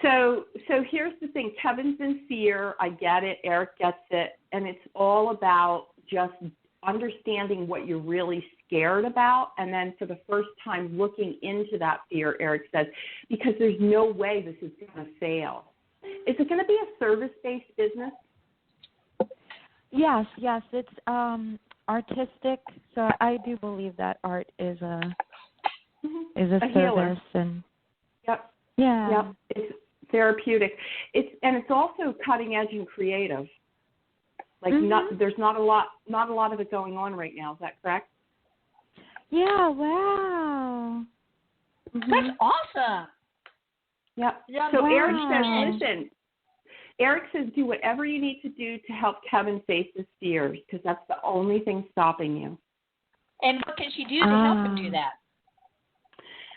Speaker 5: So here's the thing. Kevin's in fear. I get it. Erik gets it. And it's all about just understanding what you're really scared about. And then for the first time looking into that fear, Erik says, because there's no way this is going to fail. Is it going to be a service-based business?
Speaker 8: Yes. It's artistic. So I do believe that art is a service
Speaker 5: healer.
Speaker 8: and
Speaker 5: Yep.
Speaker 8: yeah.
Speaker 5: Yep. It's therapeutic. It's also cutting edge and creative. Like there's not a lot of it going on right now. Is that correct?
Speaker 8: Yeah. Wow.
Speaker 4: That's awesome.
Speaker 5: Yep.
Speaker 4: Yeah,
Speaker 5: so
Speaker 8: wow.
Speaker 5: Erik says, listen. Erik says, do whatever you need to do to help Kevin face his fears, because that's the only thing stopping you.
Speaker 4: And what can she do to help him do that?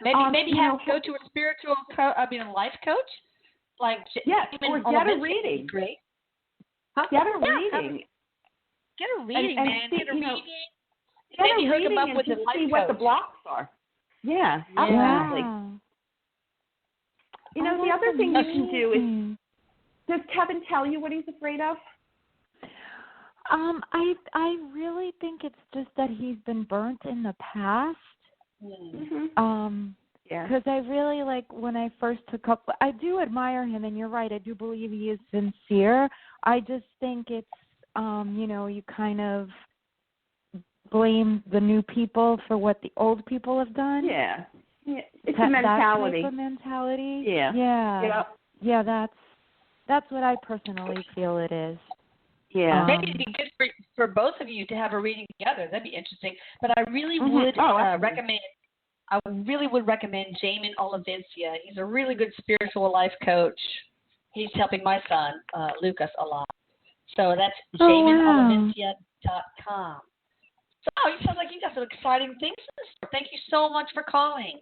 Speaker 4: Maybe go to a spiritual a life coach, like
Speaker 5: or get a reading.
Speaker 4: Great.
Speaker 5: Get a reading.
Speaker 4: Get a reading, man.
Speaker 5: See,
Speaker 4: get a reading.
Speaker 5: Get
Speaker 4: maybe
Speaker 5: a
Speaker 4: hook
Speaker 5: reading
Speaker 4: him up
Speaker 5: and
Speaker 4: with
Speaker 5: just
Speaker 4: a life
Speaker 5: see
Speaker 4: coach.
Speaker 5: what the blocks are. Yeah, absolutely. The other thing you can do is, does Kevin tell you what he's afraid of?
Speaker 8: I really think it's just that he's been burnt in the past. Because I really when I first took up. I do admire him, and you're right. I do believe he is sincere. I just think it's you kind of blame the new people for what the old people have done.
Speaker 5: Yeah. It's a mentality.
Speaker 8: That type of mentality.
Speaker 5: Yeah.
Speaker 8: That's what I personally feel it is.
Speaker 4: Yeah. Maybe it'd be good for both of you to have a reading together. That'd be interesting. But I really would recommend. I really would recommend Jamin Olivencia. He's a really good spiritual life coach. He's helping my son, Lucas, a lot. So that's JaminOlivencia.com. So you sound like you got some exciting things in store. Thank you so much for calling.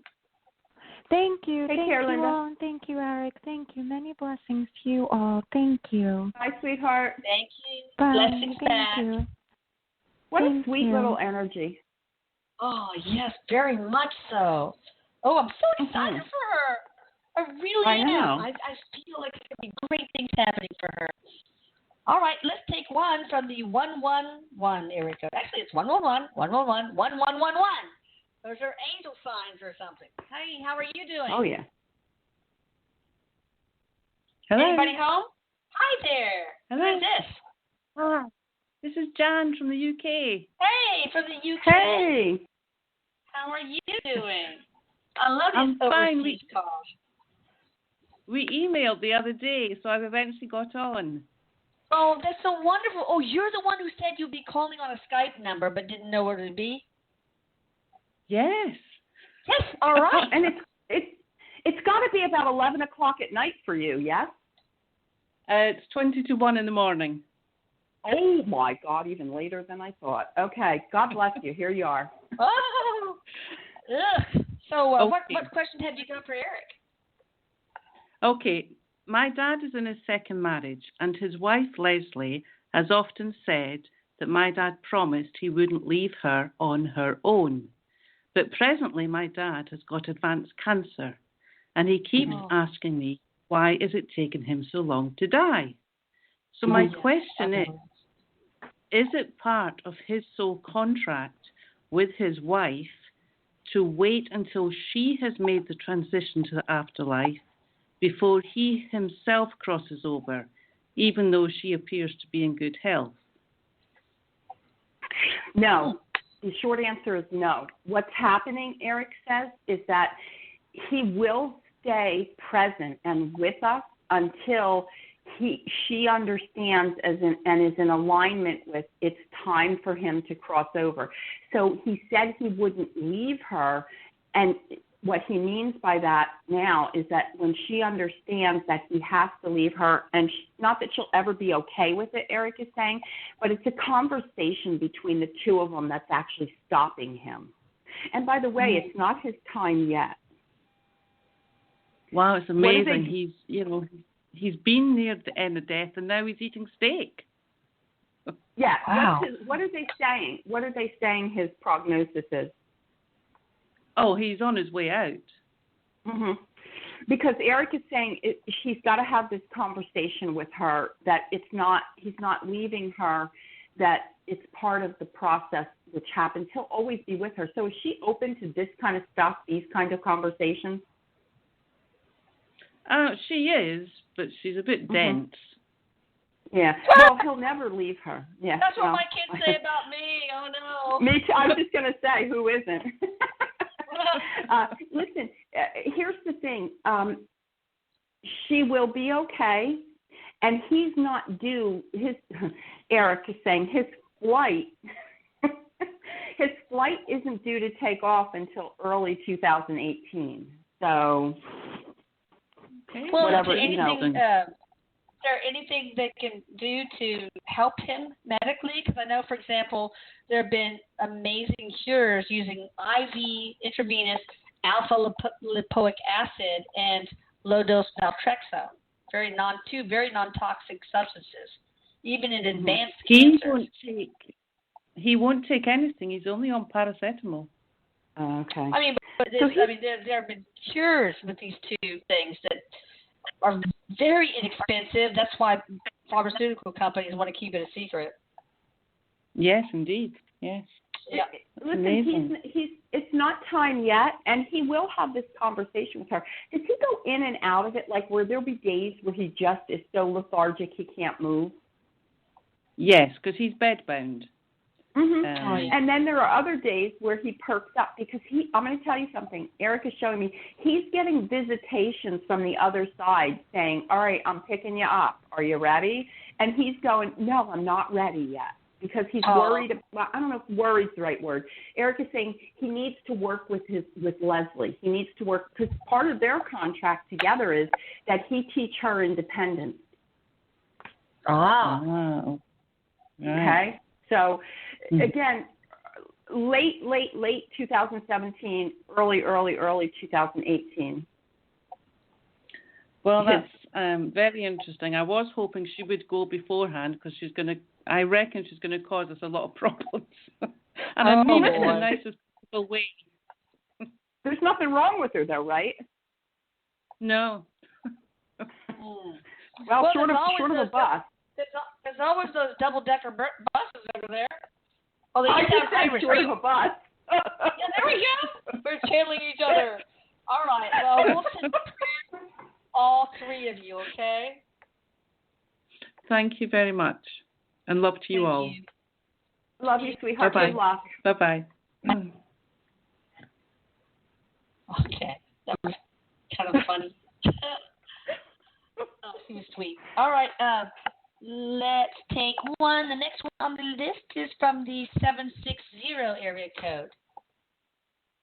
Speaker 8: Thank you.
Speaker 5: Take
Speaker 8: Thank
Speaker 5: care,
Speaker 8: you
Speaker 5: Linda.
Speaker 8: all. And thank you, Erik. Thank you. Many blessings to you all. Thank you.
Speaker 5: Bye, sweetheart.
Speaker 4: Thank you.
Speaker 8: Bye.
Speaker 4: Blessings back.
Speaker 8: Thank you.
Speaker 5: What a sweet little energy.
Speaker 4: Oh, yes, very much so. Oh, I'm so excited for her. I really am.
Speaker 5: Know.
Speaker 4: I feel like there's going to be great things happening for her. All right, let's take one from the 111 area code. Actually, it's 111, 111, 1111. Those are angel signs or something. Hey, how are you doing?
Speaker 5: Oh, yeah.
Speaker 9: Hello.
Speaker 4: Anybody home? Hi there.
Speaker 9: Hello.
Speaker 4: Who is this?
Speaker 9: This is Jan from the UK.
Speaker 4: Hey, from the UK.
Speaker 5: Hey.
Speaker 4: How are you doing? I love these overseas calls.
Speaker 9: We emailed the other day, so I've eventually got on.
Speaker 4: Oh, that's so wonderful. Oh, you're the one who said you'd be calling on a Skype number but didn't know where to be?
Speaker 9: Yes.
Speaker 4: Yes, all right.
Speaker 5: And it's got to be about 11 o'clock at night for you, yes?
Speaker 9: It's 20 to 1 in the morning.
Speaker 5: Oh, my God, even later than I thought. Okay, God bless you. Here you are.
Speaker 4: Oh, ugh. So what question have you got for Erik?
Speaker 9: Okay, my dad is in his second marriage, and his wife, Leslie, has often said that my dad promised he wouldn't leave her on her own. But presently, my dad has got advanced cancer, and he keeps asking me, why is it taking him so long to die? So my question is it part of his soul contract with his wife to wait until she has made the transition to the afterlife before he himself crosses over, even though she appears to be in good health?
Speaker 5: No. The short answer is no. What's happening, Erik says, is that he will stay present and with us until she understands and is in alignment with it's time for him to cross over. So he said he wouldn't leave her, and what he means by that now is that when she understands that he has to leave her, and not that she'll ever be okay with it, Erik is saying, but it's a conversation between the two of them that's actually stopping him. And by the way, it's not his time yet.
Speaker 9: Wow, it's amazing. He's been near the end of death, and now he's eating steak.
Speaker 5: Yeah.
Speaker 4: Wow.
Speaker 5: What are they saying? What are they saying his prognosis is?
Speaker 9: Oh, he's on his way out.
Speaker 5: Mm-hmm. Because Erik is saying he's got to have this conversation with her that he's not leaving her, that it's part of the process which happens. He'll always be with her. So is she open to this kind of stuff, these kind of conversations?
Speaker 9: She is, but she's a bit dense.
Speaker 5: Yeah. Well, he'll never leave her. Yeah.
Speaker 4: That's what my kids say about me. Oh, no.
Speaker 5: Me too. I was just going to say, who isn't? Listen, here's the thing. She will be okay, and he's not due. Erik is saying his flight isn't due to take off until early 2018. So,
Speaker 4: well,
Speaker 5: whatever,
Speaker 4: is there anything they can do to help him medically? Because I know, for example, there have been amazing cures using IV, intravenous alpha-lipoic acid and low-dose naltrexone. Two very non-toxic substances, even in advanced cancer.
Speaker 9: He won't take anything. He's only on paracetamol.
Speaker 5: Okay.
Speaker 4: I mean, there have been cures with these two things that are very inexpensive. That's why pharmaceutical companies want to keep it a secret.
Speaker 9: Yes, indeed. Yes.
Speaker 4: Yeah.
Speaker 5: Listen, it's not time yet, and he will have this conversation with her. Does he go in and out of it, like where there'll be days where he just is so lethargic he can't move?
Speaker 9: Yes, because he's bedbound.
Speaker 5: Mm-hmm. And then there are other days where he perks up because I'm going to tell you something. Erik is showing me he's getting visitations from the other side saying, all right, I'm picking you up. Are you ready? And he's going, no, I'm not ready yet because he's worried. Well, I don't know if worried is the right word. Erik is saying he needs to work with Leslie. He needs to work because part of their contract together is that he teach her independence.
Speaker 9: Wow.
Speaker 5: Okay. So, again, late 2017, early 2018.
Speaker 9: Well, that's very interesting. I was hoping she would go beforehand because I reckon she's going to cause us a lot of problems. And I mean it in the nicest possible way.
Speaker 5: There's nothing wrong with her, though, right?
Speaker 9: No.
Speaker 5: Well, short of a bus.
Speaker 4: There's always those double-decker buses over there. Oh, they
Speaker 5: I
Speaker 4: just
Speaker 5: just
Speaker 4: have
Speaker 5: said short of a bus.
Speaker 4: Yeah, there we go. We're channeling each other. All right. Well, we'll send prayers to all three of you, okay?
Speaker 9: Thank you very much. And love to you all.
Speaker 5: Love you, sweetheart.
Speaker 9: Bye-bye.
Speaker 5: Good luck.
Speaker 9: Bye-bye.
Speaker 4: Okay. That was kind of funny. He was sweet. All right. Let's take one. The next one on the list is from the 760 area code.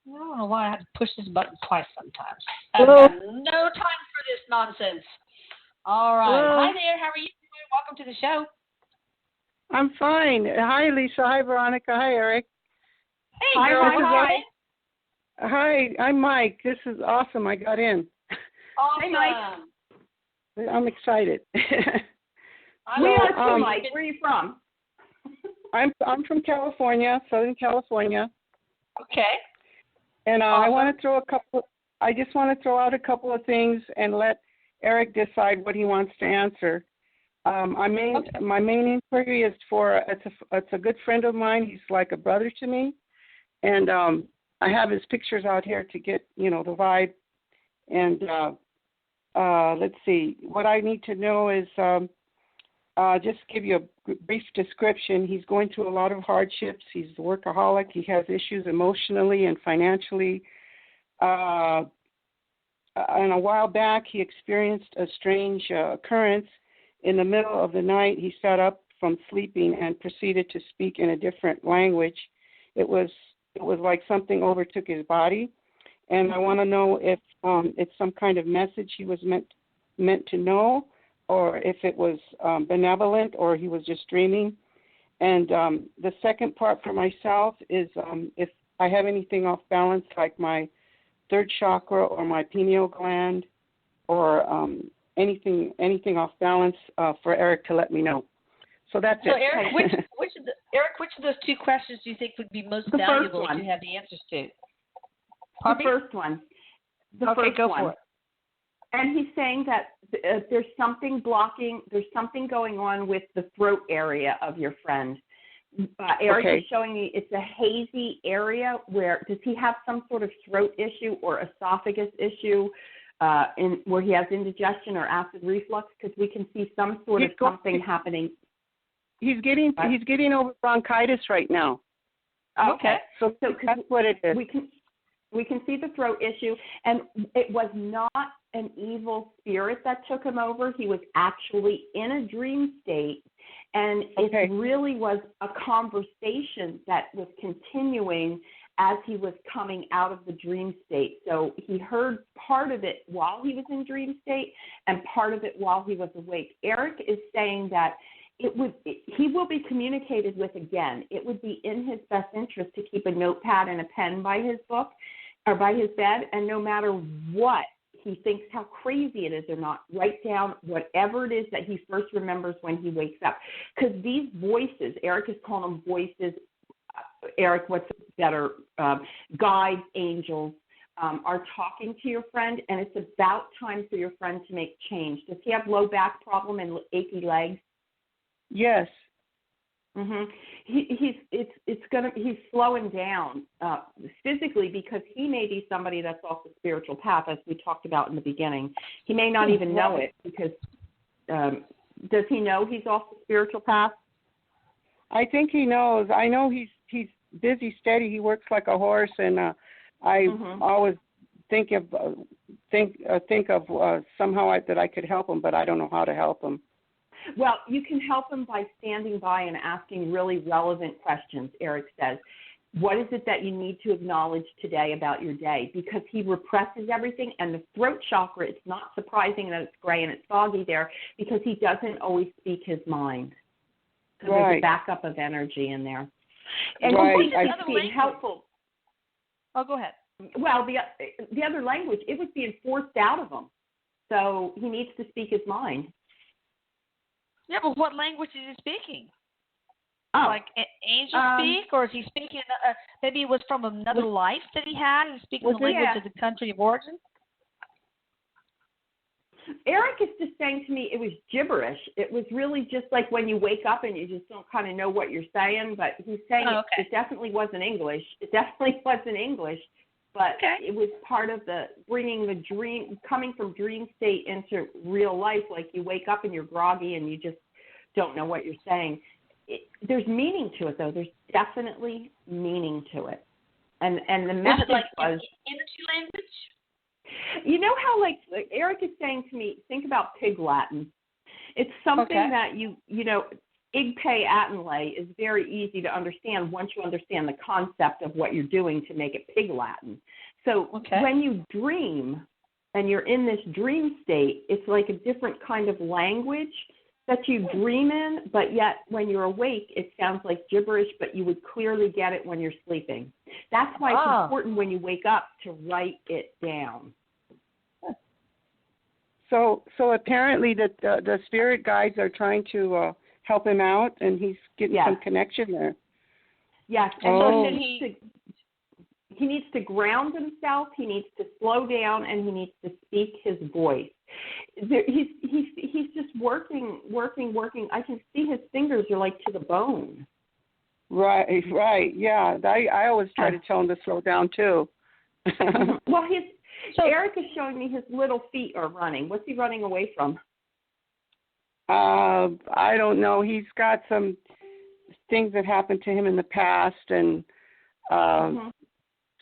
Speaker 4: I don't know why I have to push this button twice sometimes. I've got no time for this nonsense. All right.
Speaker 10: Hello.
Speaker 4: Hi there. How are you? Welcome to the show.
Speaker 10: I'm fine. Hi, Lisa. Hi, Veronica. Hi, Erik.
Speaker 4: Hey, girl. Hi.
Speaker 10: Hi, I'm Mike. This is awesome. I got in.
Speaker 4: Awesome.
Speaker 5: Hey, Mike.
Speaker 10: I'm excited.
Speaker 5: We are too, Mike. Where are you from?
Speaker 10: I'm from California, Southern California.
Speaker 4: Okay.
Speaker 10: And
Speaker 4: awesome.
Speaker 10: I just want to throw out a couple of things and let Erik decide what he wants to answer. My main inquiry is it's a good friend of mine. He's like a brother to me, and I have his pictures out here to get the vibe. And let's see, what I need to know is just give you a brief description. He's going through a lot of hardships. He's a workaholic. He has issues emotionally and financially. And a while back, he experienced a strange occurrence. In the middle of the night, he sat up from sleeping and proceeded to speak in a different language. It was like something overtook his body, and I want to know if it's some kind of message he was meant to know, or if it was benevolent, or he was just dreaming. And the second part for myself is if I have anything off balance, like my third chakra or my pineal gland, or anything off balance, for Erik to let me know. So that's it.
Speaker 4: So Erik, which of those two questions do you think would be most valuable to have the answers to?
Speaker 5: The first one.
Speaker 4: Okay, go for it.
Speaker 5: And he's saying that there's something going on with the throat area of your friend. Erik is showing me it's a hazy area. Does he have some sort of throat issue or esophagus issue where he has indigestion or acid reflux? Because we can see some sort of something happening.
Speaker 10: He's getting over bronchitis right now.
Speaker 5: Okay.
Speaker 10: So that's what it is.
Speaker 5: We can see the throat issue, and it was not an evil spirit that took him over. He was actually in a dream state, and it really was a conversation that was continuing as he was coming out of the dream state. So he heard part of it while he was in dream state and part of it while he was awake. Erik is saying that he will be communicated with again. It would be in his best interest to keep a notepad and a pen by his book or by his bed, and no matter what he thinks how crazy it is or not, write down whatever it is that he first remembers when he wakes up. Because these voices, Erik is calling them voices. Erik, what's better? Guides, angels, are talking to your friend, and it's about time for your friend to make change. Does he have low back problem and achy legs?
Speaker 10: Yes.
Speaker 5: Mm-hmm. He's slowing down physically, because he may be somebody that's off the spiritual path, as we talked about in the beginning. He may not even know it, because does he know he's off the spiritual path?
Speaker 10: I think he knows. I know he's busy, steady. He works like a horse, and I always think of somehow that I could help him, but I don't know how to help him.
Speaker 5: Well, you can help him by standing by and asking really relevant questions. Erik says, what is it that you need to acknowledge today about your day? Because he represses everything, and the throat chakra, it's not surprising that it's gray and it's foggy there, because he doesn't always speak his mind. So there's a backup of energy in there. And it's being helpful.
Speaker 4: Oh, go ahead.
Speaker 5: Well, the other language, it was being forced out of him. So he needs to speak his mind.
Speaker 4: Yeah, but what language is he speaking?
Speaker 5: Oh.
Speaker 4: Like angel speak, or is he speaking? Maybe it was from another life that he had, and speaking the language of the country of origin.
Speaker 5: Erik is just saying to me it was gibberish. It was really just like when you wake up and you just don't kind of know what you're saying. But he's saying it definitely wasn't English. It definitely wasn't English. But it was part of the bringing the dream, coming from dream state into real life. Like you wake up and you're groggy and you just don't know what you're saying. There's meaning to it, though. There's definitely meaning to it. And the message was
Speaker 4: energy language.
Speaker 5: You know how like Erik is saying to me, think about Pig Latin. It's something that you know. Igpe Attenlay is very easy to understand once you understand the concept of what you're doing to make it Pig Latin. So when you dream and you're in this dream state, it's like a different kind of language that you dream in, but yet when you're awake, it sounds like gibberish, but you would clearly get it when you're sleeping. That's why it's important when you wake up to write it down.
Speaker 10: So apparently the spirit guides are trying to help him out, and he's getting some connection there.
Speaker 5: Yes, and so he needs to ground himself, he needs to slow down, and he needs to speak his voice. He's just working. I can see his fingers are like to the bone.
Speaker 10: Right, yeah. I always try to tell him to slow down, too.
Speaker 5: Well, Erik is showing me his little feet are running. What's he running away from?
Speaker 10: I don't know. He's got some things that happened to him in the past, and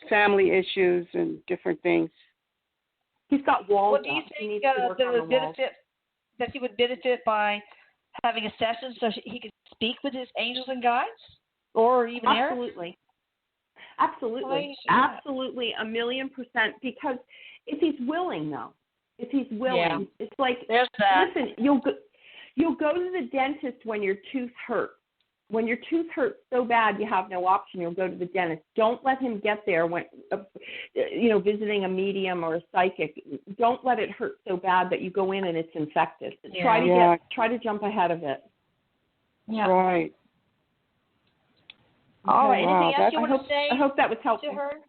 Speaker 10: family issues and different things.
Speaker 5: He's got walls.
Speaker 4: What do you think that he would benefit by having a session so he could speak with his angels and guides, or even
Speaker 5: Absolutely, 1,000,000%. Because if he's willing, though, it's like listen, you'll go to the dentist when your tooth hurts. When your tooth hurts so bad you have no option, you'll go to the dentist. Don't let him get there when, visiting a medium or a psychic. Don't let it hurt so bad that you go in and it's infected. Try to jump ahead of it.
Speaker 4: Yeah.
Speaker 10: Right.
Speaker 4: All right. Anything else you want to say?
Speaker 5: I hope that was helpful
Speaker 4: to her.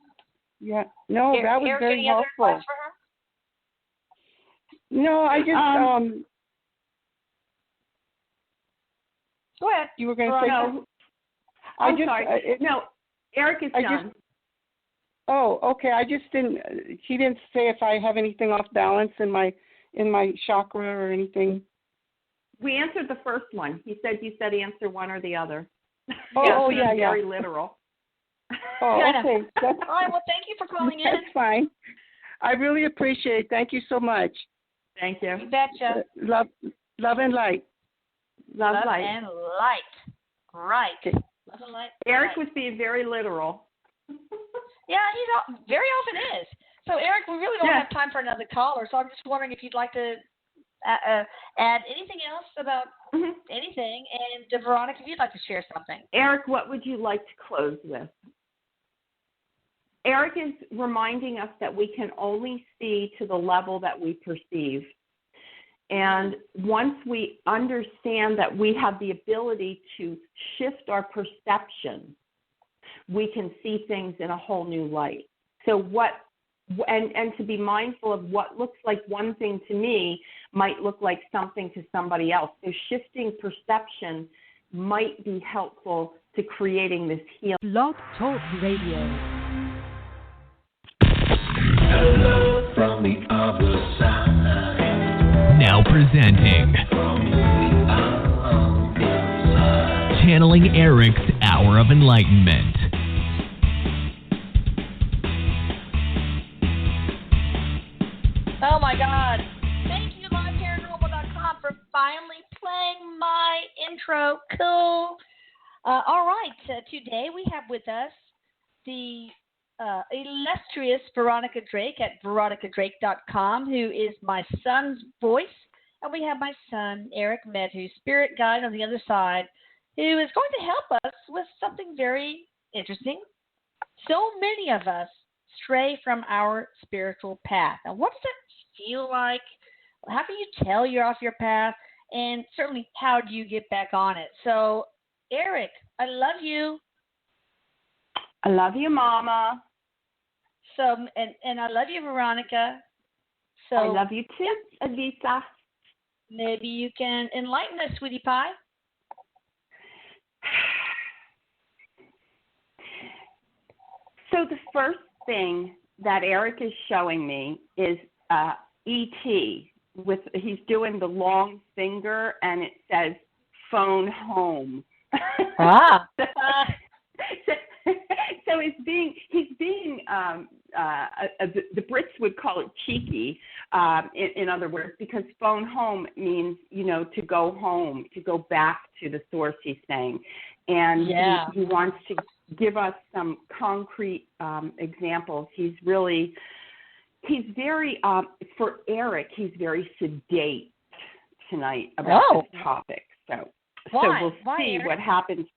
Speaker 10: Yeah. No, that was
Speaker 4: Erik,
Speaker 10: very
Speaker 4: any
Speaker 10: helpful.
Speaker 4: other advice for her?
Speaker 10: No, I just
Speaker 4: Go ahead.
Speaker 10: You were going to say
Speaker 5: no. I'm sorry. No, Erik is done.
Speaker 10: Okay. I just didn't. He didn't say if I have anything off balance in my chakra or anything.
Speaker 5: We answered the first one. He said answer one or the other.
Speaker 10: Yeah.
Speaker 5: Very literal.
Speaker 10: Oh, okay.
Speaker 4: All right. Well, thank you for calling in.
Speaker 10: That's fine. I really appreciate it. Thank you so much.
Speaker 5: Thank you.
Speaker 4: You betcha.
Speaker 10: Love and light.
Speaker 5: Love
Speaker 4: and
Speaker 5: light.
Speaker 4: Right.
Speaker 10: Okay.
Speaker 4: Love and light.
Speaker 5: Erik was being very literal.
Speaker 4: Yeah, he very often is. So, Erik, we really don't have time for another caller, so I'm just wondering if you'd like to add anything else about anything, and Veronica, if you'd like to share something.
Speaker 5: Erik, what would you like to close with? Erik is reminding us that we can only see to the level that we perceive. And once we understand that we have the ability to shift our perception, we can see things in a whole new light. So and to be mindful of what looks like one thing to me might look like something to somebody else. So shifting perception might be helpful to creating this healing.
Speaker 1: Blog Talk Radio.
Speaker 2: Hello from the other side.
Speaker 3: Now presenting
Speaker 2: From the other side.
Speaker 3: Channeling Erik's Hour of Enlightenment.
Speaker 4: Oh my God. Thank you, liveparanormal.com, for finally playing my intro. Cool. All right. Today we have with us the illustrious Veronica Drake at veronicadrake.com, who is my son's voice. And we have my son, Erik Met, who's spirit guide on the other side, who is going to help us with something very interesting. So many of us stray from our spiritual path. Now, what does that feel like? How can you tell you're off your path? And certainly, how do you get back on it? So, Erik, I love you.
Speaker 5: I love you, Mama.
Speaker 4: So, and I love you, Veronica. So
Speaker 5: I love you too, Alisa.
Speaker 4: Maybe you can enlighten us, sweetie pie.
Speaker 5: So the first thing that Erik is showing me is E.T. He's doing the long finger, and it says phone home.
Speaker 4: Ah.
Speaker 5: So he's being the Brits would call it cheeky, in other words, because phone home means, to go home, to go back to the source, he's saying. And he wants to give us some concrete examples. He's very, for Erik, he's very sedate tonight about this topic. So we'll see what happens.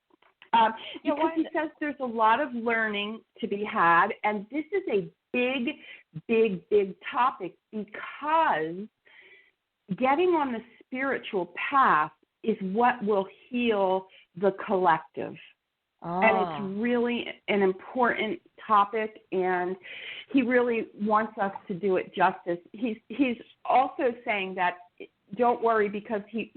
Speaker 5: Because he says there's a lot of learning to be had, and this is a big, big, big topic, because getting on the spiritual path is what will heal the collective. And it's really an important topic, and he really wants us to do it justice. He's also saying that don't worry, because he